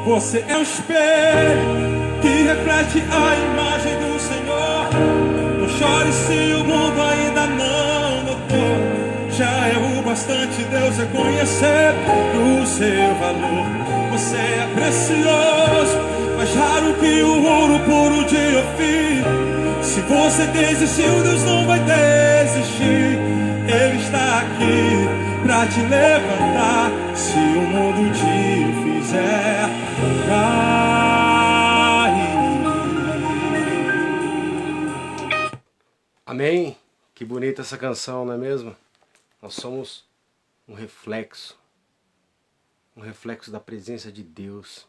Você é um espelho que reflete a imagem do Senhor. Não chore se o mundo ainda não notou. Já é o bastante Deus reconhecer o seu valor. Você é precioso, mais raro que o ouro puro de Ofir. Se você desistiu, Deus não vai desistir. Ele está aqui pra te levantar. Se o mundo te fizer cair. Amém? Que bonita essa canção, não é mesmo? Nós somos um reflexo da presença de Deus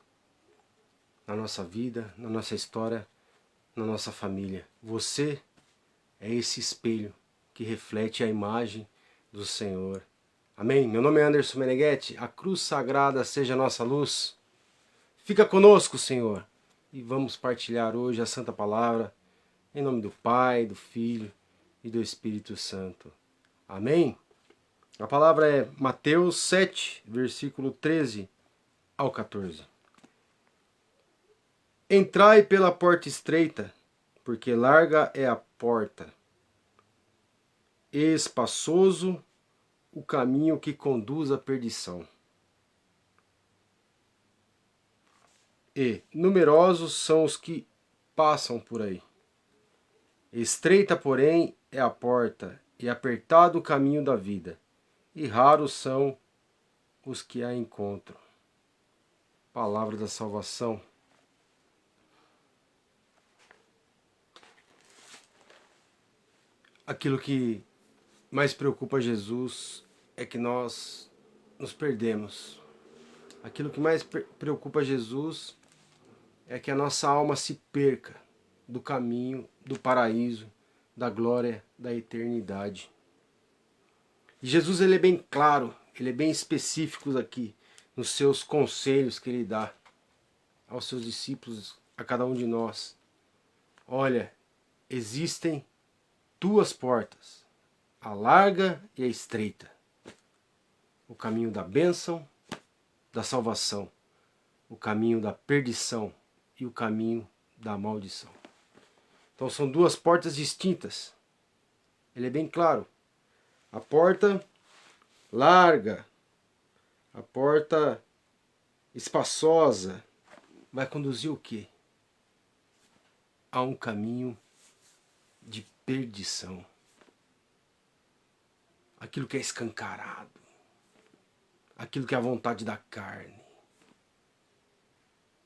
na nossa vida, na nossa história, na nossa família. Você é esse espelho que reflete a imagem do Senhor. Amém? Meu nome é Anderson Meneghetti, a cruz sagrada seja a nossa luz. Fica conosco, Senhor, e vamos partilhar hoje a Santa Palavra, em nome do Pai, do Filho e do Espírito Santo. Amém? A palavra é Mateus 7, versículo 13 ao 14. Entrai pela porta estreita, porque larga é a porta, e espaçoso o caminho que conduz à perdição. E numerosos são os que passam por aí. Estreita, porém, é a porta, e apertado o caminho da vida, e raros são os que a encontram. Palavra da salvação. Aquilo que mais preocupa Jesus é que nós nos perdemos. Aquilo que mais preocupa Jesus é que a nossa alma se perca do caminho, do paraíso, da glória, da eternidade. E Jesus ele é bem claro, ele é bem específico aqui nos seus conselhos que ele dá aos seus discípulos, a cada um de nós. Olha, existem duas portas, a larga e a estreita. O caminho da bênção, da salvação, o caminho da perdição e o caminho da maldição. Então são duas portas distintas. Ele é bem claro. A porta larga, a porta espaçosa, vai conduzir o quê? A um caminho de perdição. Aquilo que é escancarado, aquilo que é a vontade da carne,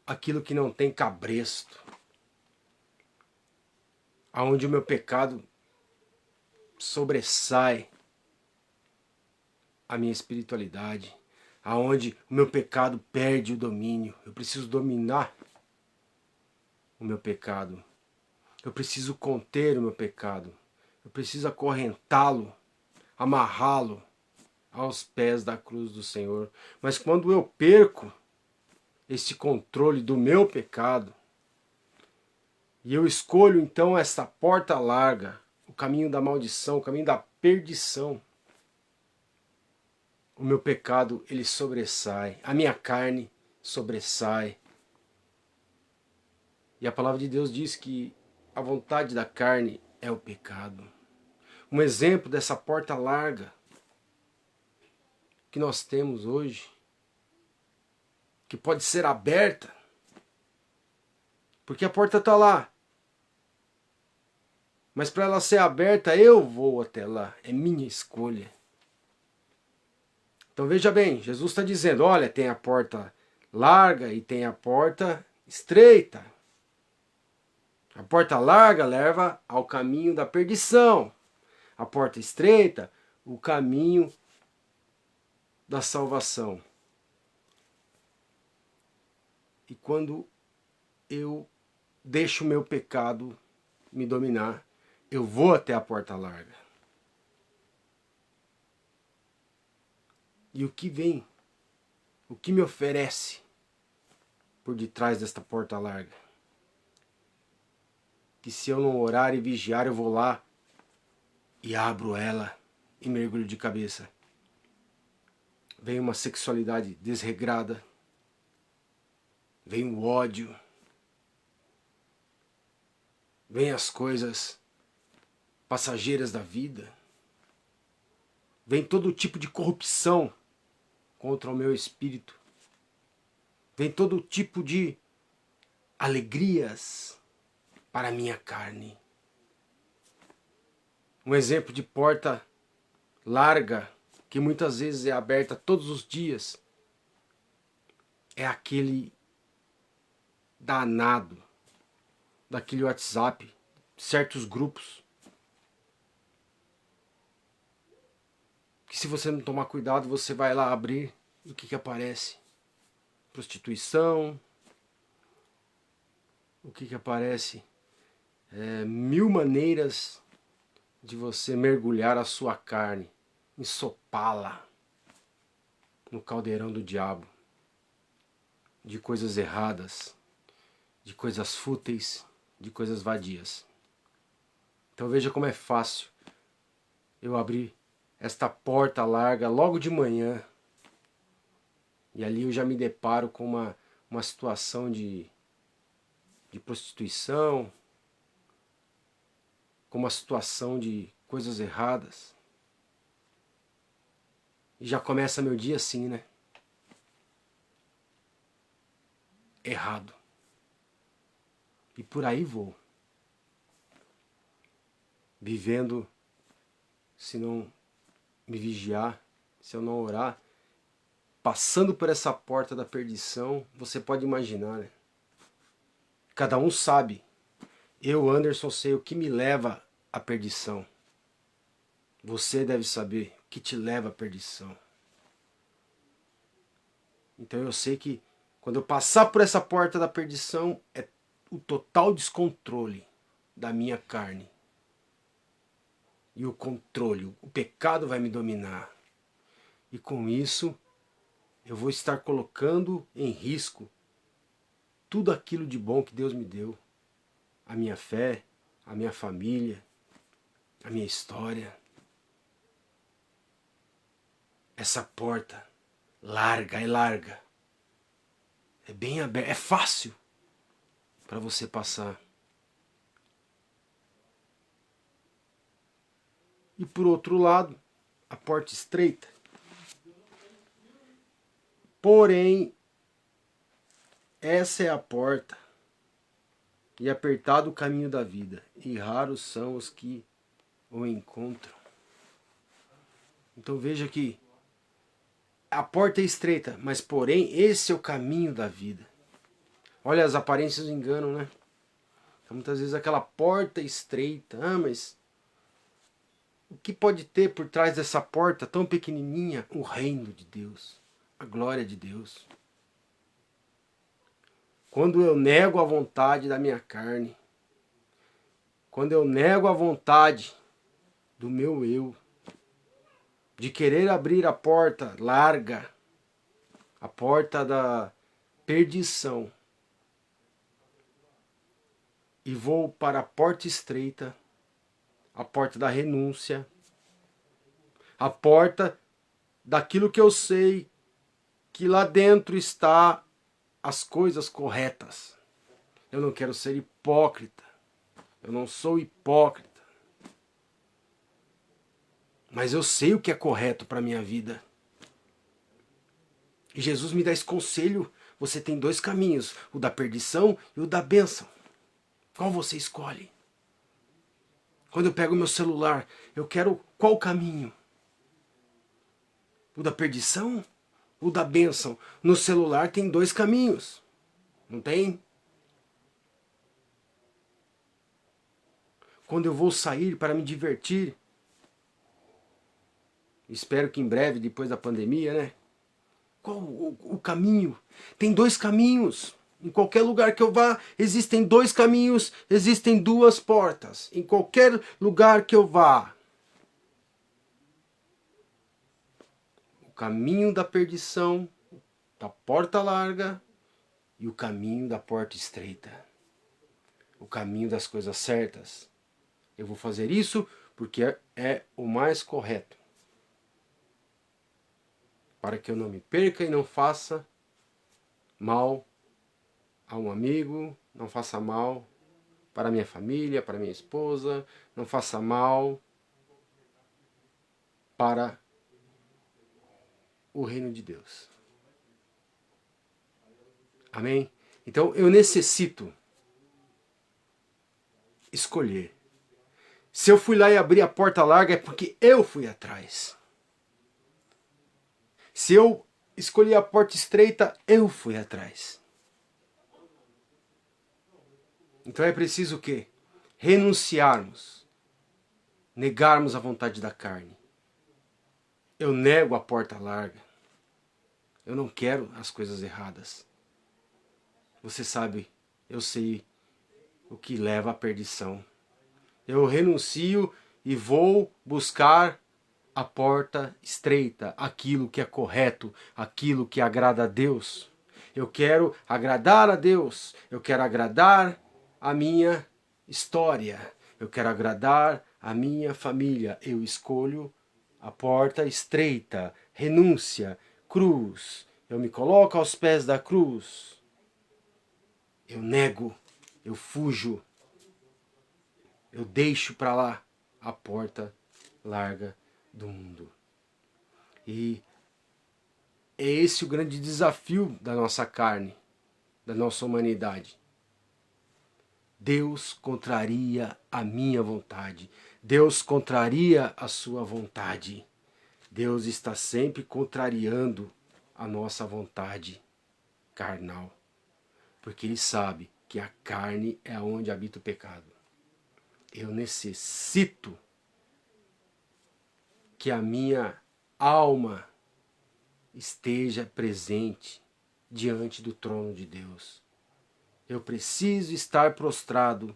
aquilo que não tem cabresto, aonde o meu pecado sobressai a minha espiritualidade, aonde o meu pecado perde o domínio. Eu preciso dominar o meu pecado. Eu preciso conter o meu pecado. Eu preciso acorrentá-lo, amarrá-lo aos pés da cruz do Senhor. Mas quando eu perco esse controle do meu pecado, e eu escolho então essa porta larga, o caminho da maldição, o caminho da perdição, o meu pecado ele sobressai, a minha carne sobressai. E a palavra de Deus diz que a vontade da carne é o pecado. Um exemplo dessa porta larga que nós temos hoje, que pode ser aberta, porque a porta está lá. Mas para ela ser aberta, eu vou até lá, é minha escolha. Então veja bem, Jesus está dizendo, olha, tem a porta larga e tem a porta estreita. A porta larga leva ao caminho da perdição. A porta estreita, o caminho da salvação. E quando eu deixo o meu pecado me dominar, eu vou até a porta larga. E o que vem? O que me oferece por detrás desta porta larga? Que se eu não orar e vigiar, eu vou lá e abro ela e mergulho de cabeça. Vem uma sexualidade desregrada. vem o ódio, vem as coisas passageiras da vida, vem todo tipo de corrupção contra o meu espírito, vem todo tipo de alegrias para a minha carne. Um exemplo de porta larga, que muitas vezes é aberta todos os dias, é aquele danado daquele WhatsApp, certos grupos, que se você não tomar cuidado, você vai lá abrir e o que aparece? Prostituição, o que aparece? Mil maneiras de você mergulhar a sua carne, ensopá-la no caldeirão do diabo, de coisas erradas, de coisas fúteis, de coisas vadias. Então veja como é fácil eu abrir esta porta larga logo de manhã e ali eu já me deparo com uma situação de prostituição, com uma situação de coisas erradas. E já começa meu dia assim, né? Errado. E por aí vou. Vivendo, se não me vigiar, se eu não orar, passando por essa porta da perdição, você pode imaginar, né? Cada um sabe. Eu, Anderson, sei o que me leva à perdição. Você deve saber o que te leva à perdição. Então eu sei que quando eu passar por essa porta da perdição, é o total descontrole da minha carne. E o controle, o pecado vai me dominar. E com isso, eu vou estar colocando em risco tudo aquilo de bom que Deus me deu. A minha fé, a minha família, a minha história. Essa porta larga, é larga. É bem aberta, é fácil para você passar. E por outro lado, a porta estreita. Porém, essa é a porta e apertado o caminho da vida, e raros são os que o encontram. Então veja que a porta é estreita, mas porém esse é o caminho da vida. Olha, as aparências enganam, né? Então, muitas vezes aquela porta estreita, mas o que pode ter por trás dessa porta tão pequenininha? O reino de Deus, a glória de Deus. Quando eu nego a vontade da minha carne, quando eu nego a vontade do meu eu, de querer abrir a porta larga, a porta da perdição, e vou para a porta estreita, a porta da renúncia, a porta daquilo que eu sei que lá dentro está as coisas corretas. Eu não quero ser hipócrita. Eu não sou hipócrita. Mas eu sei o que é correto para a minha vida. E Jesus me dá esse conselho. Você tem dois caminhos, o da perdição e o da bênção. Qual você escolhe? Quando eu pego meu celular, eu quero qual caminho? O da perdição? O da bênção? No celular tem dois caminhos. Não tem? Quando eu vou sair para me divertir, espero que em breve, depois da pandemia, né? Qual o caminho? Tem dois caminhos. Em qualquer lugar que eu vá, existem dois caminhos, existem duas portas. Em qualquer lugar que eu vá. O caminho da perdição, da porta larga, e o caminho da porta estreita. O caminho das coisas certas. Eu vou fazer isso porque é o mais correto. Para que eu não me perca e não faça mal a um amigo, não faça mal para minha família, para minha esposa, não faça mal para o reino de Deus. Amém? Então eu necessito escolher. Se eu fui lá e abri a porta larga é porque eu fui atrás. Se eu escolhi a porta estreita, eu fui atrás. Então é preciso o quê? Renunciarmos. Negarmos a vontade da carne. Eu nego a porta larga. Eu não quero as coisas erradas. Você sabe, eu sei o que leva à perdição. Eu renuncio e vou buscar a porta estreita, aquilo que é correto, aquilo que agrada a Deus. Eu quero agradar a Deus, eu quero agradar a minha história, eu quero agradar a minha família. Eu escolho a porta estreita, renúncia, cruz. Eu me coloco aos pés da cruz. Eu nego, eu fujo, eu deixo para lá a porta larga do mundo. E é esse o grande desafio da nossa carne, da nossa humanidade. Deus contraria a minha vontade. Deus contraria a sua vontade. Deus está sempre contrariando a nossa vontade carnal. Porque Ele sabe que a carne é onde habita o pecado. Eu necessito que a minha alma esteja presente diante do trono de Deus. Eu preciso estar prostrado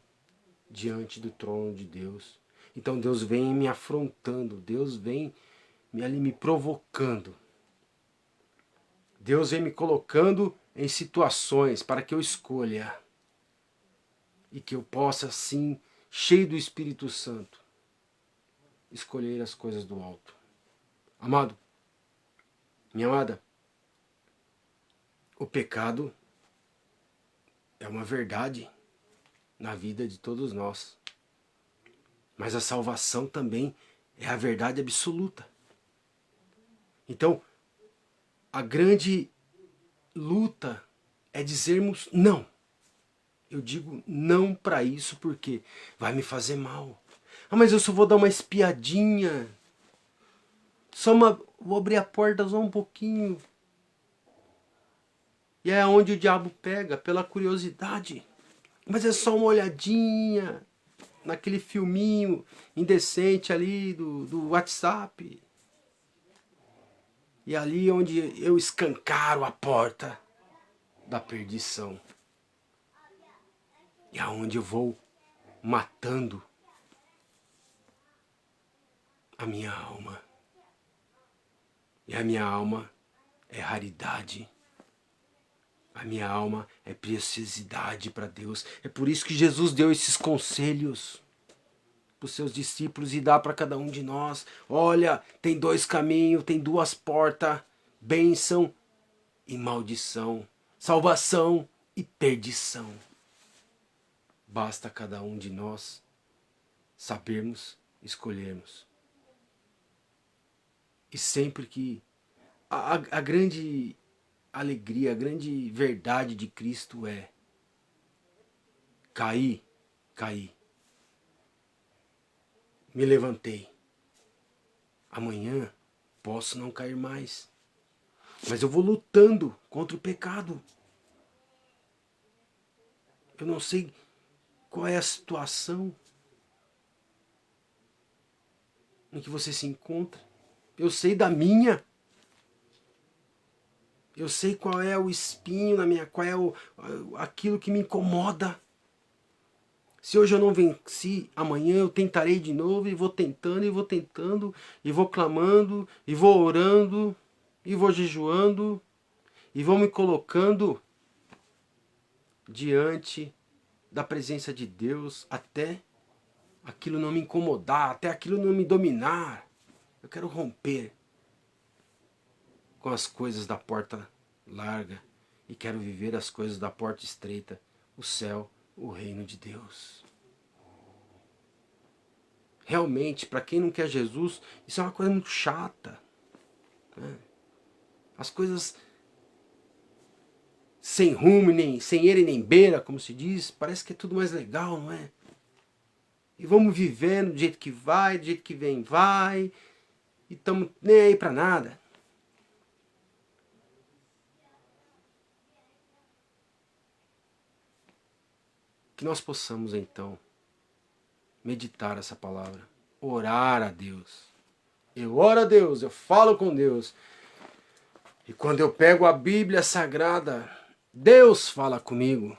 diante do trono de Deus. Então Deus vem me afrontando, Deus vem ali me provocando. Deus vem me colocando em situações para que eu escolha e que eu possa, assim, cheio do Espírito Santo, escolher as coisas do alto. Amado, minha amada, o pecado é uma verdade na vida de todos nós. Mas a salvação também é a verdade absoluta. Então, a grande luta é dizermos não. Eu digo não para isso porque vai me fazer mal. Ah, mas eu só vou dar uma espiadinha. Vou abrir a porta só um pouquinho. E é onde o diabo pega, pela curiosidade. Mas é só uma olhadinha naquele filminho indecente ali do WhatsApp. E ali onde eu escancaro a porta da perdição. E aonde eu vou matando a minha alma. E a minha alma é raridade. A minha alma é preciosidade para Deus. É por isso que Jesus deu esses conselhos para os seus discípulos e dá para cada um de nós. Olha, tem 2 caminhos, tem 2 portas. Bênção e maldição. Salvação e perdição. Basta cada um de nós sabermos escolhermos. E sempre que a grande alegria, a grande verdade de Cristo é caí, me levantei. Amanhã posso não cair mais. Mas eu vou lutando contra o pecado. Eu não sei qual é a situação em que você se encontra. Eu sei da minha. Eu sei qual é o espinho na minha, qual é aquilo que me incomoda. Se hoje eu não venci, amanhã eu tentarei de novo e vou tentando, e vou clamando, e vou orando, e vou jejuando, e vou me colocando diante da presença de Deus até aquilo não me incomodar, até aquilo não me dominar. Eu quero romper com as coisas da porta larga. e quero viver as coisas da porta estreita, o céu, o reino de Deus. Realmente, para quem não quer Jesus, isso é uma coisa muito chata, né? As coisas sem rumo, nem sem ele nem beira, como se diz, parece que é tudo mais legal, não é? E vamos vivendo do jeito que vai, do jeito que vem, vai, e estamos nem aí para nada. Que nós possamos então meditar essa palavra, orar a Deus. Eu oro a Deus, eu falo com Deus. E quando eu pego a Bíblia Sagrada, Deus fala comigo.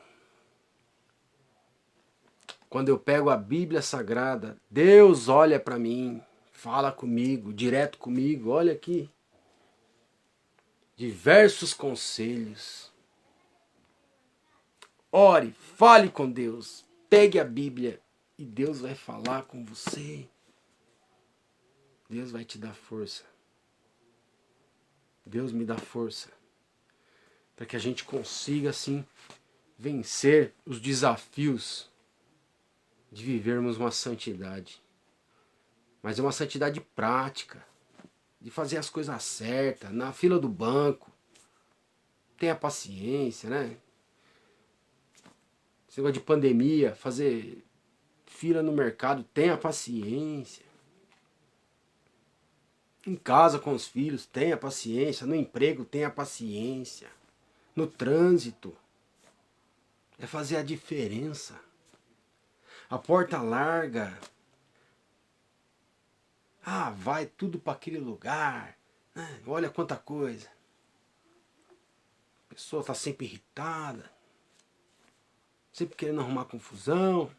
Quando eu pego a Bíblia Sagrada, Deus olha para mim, fala comigo, direto comigo. Olha aqui. Diversos conselhos. Ore, fale com Deus. Pegue a Bíblia e Deus vai falar com você. Deus vai te dar força. Deus me dá força. Para que a gente consiga, assim, vencer os desafios de vivermos uma santidade. Mas é uma santidade prática. De fazer as coisas certas, na fila do banco. Tenha paciência, né? Esse negócio de pandemia, fazer fila no mercado, tenha paciência. Em casa com os filhos, tenha paciência. No emprego, tenha paciência. No trânsito. É fazer a diferença. A porta larga. Ah, vai tudo para aquele lugar. Olha quanta coisa. A pessoa está sempre irritada. Sempre querendo arrumar confusão.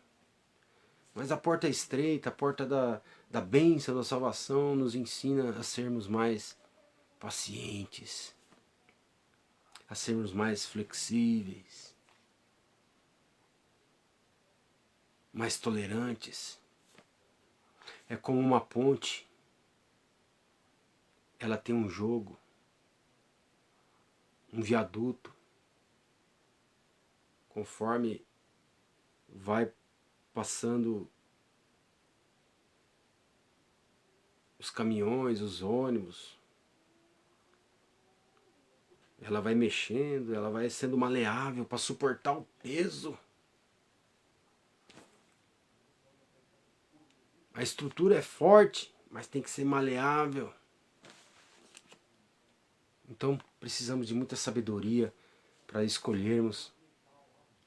Mas a porta estreita, a porta da bênção, da salvação, nos ensina a sermos mais pacientes. A sermos mais flexíveis. Mais tolerantes. É como uma ponte. Ela tem um jogo. Um viaduto. Conforme vai passando os caminhões, os ônibus, ela vai mexendo, ela vai sendo maleável para suportar o peso. A estrutura é forte, mas tem que ser maleável. Então precisamos de muita sabedoria para escolhermos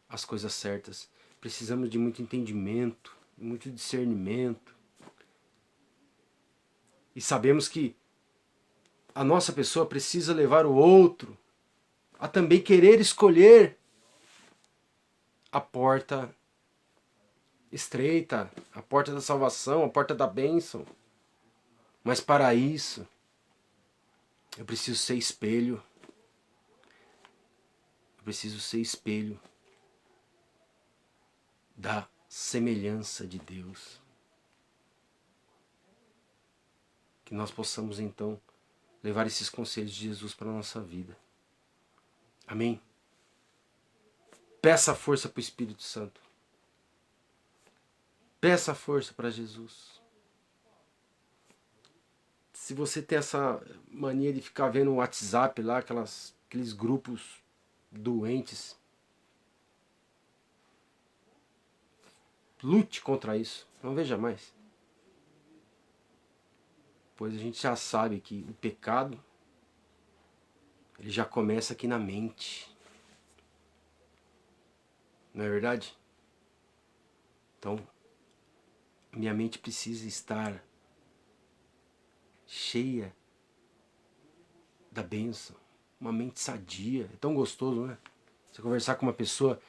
as coisas certas. Precisamos de muito entendimento, muito discernimento. E sabemos que a nossa pessoa precisa levar o outro a também querer escolher a porta estreita, a porta da salvação, a porta da bênção. Mas para isso, eu preciso ser espelho. Eu preciso ser espelho da semelhança de Deus. Que nós possamos então levar esses conselhos de Jesus para a nossa vida. Amém? Peça força para o Espírito Santo. Peça força para Jesus. Se você tem essa mania de ficar vendo o WhatsApp lá, aqueles grupos doentes, lute contra isso. Não veja mais. Pois a gente já sabe que o pecado, ele já começa aqui na mente. Não é verdade? Então, minha mente precisa estar cheia da bênção. Uma mente sadia. É tão gostoso, não é? Você conversar com uma pessoa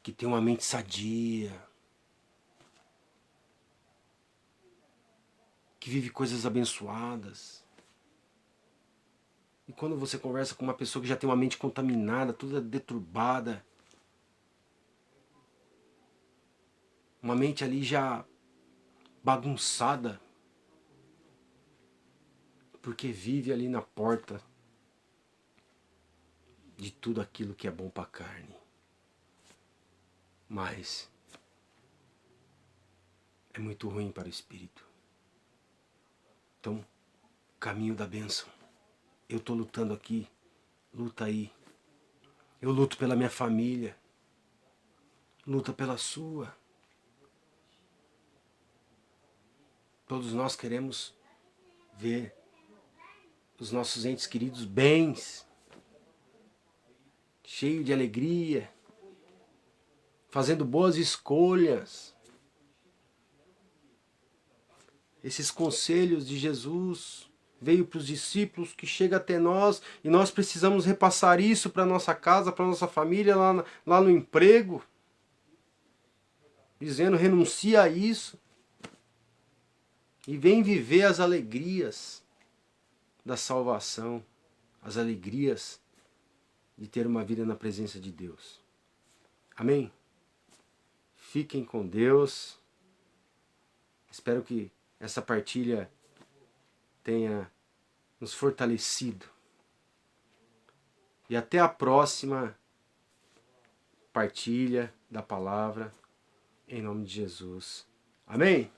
que tem uma mente sadia. Que vive coisas abençoadas. E quando você conversa com uma pessoa que já tem uma mente contaminada, toda deturbada, uma mente ali já bagunçada, porque vive ali na porta de tudo aquilo que é bom para a carne, mas é muito ruim para o espírito. Então, caminho da bênção. Eu estou lutando aqui, luta aí. Eu luto pela minha família, luta pela sua. Todos nós queremos ver os nossos entes queridos bens, cheios de alegria, fazendo boas escolhas. Esses conselhos de Jesus veio para os discípulos, que chega até nós, e nós precisamos repassar isso para nossa casa, para nossa família, lá no emprego, dizendo: renuncia a isso e vem viver as alegrias da salvação, as alegrias de ter uma vida na presença de Deus. Amém? Fiquem com Deus. Espero que essa partilha tenha nos fortalecido. E até a próxima partilha da palavra, em nome de Jesus. Amém?